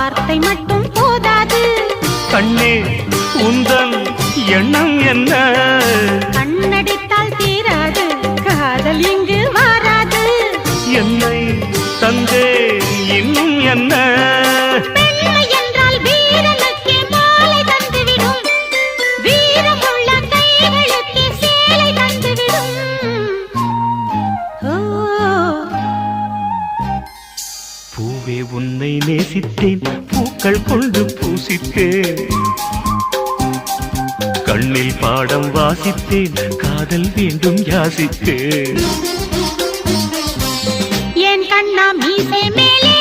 வார்த்தை மட்டும் போதாது. கண்ணே உந்தன் எண்ணம் என்ன? கண்ணடித்தால் தீராது, காதல் இங்கு வாராது. என்னை தந்தே இன்னும் என்ன? பெண்மை என்றால் வீரனுக்கே மாலை தந்துவிடும், வீரமுள்ள கைகளுக்கே சேலை தந்துவிடும். பூவே உன்னை நேசித்தேன், பூக்கள் கொண்டு பூசித்தேன். கண்ணில் பாடம் வாசித்தேன், காதல் வேண்டும் யாசித்தேன். என் கண்ணா மீசை மேலே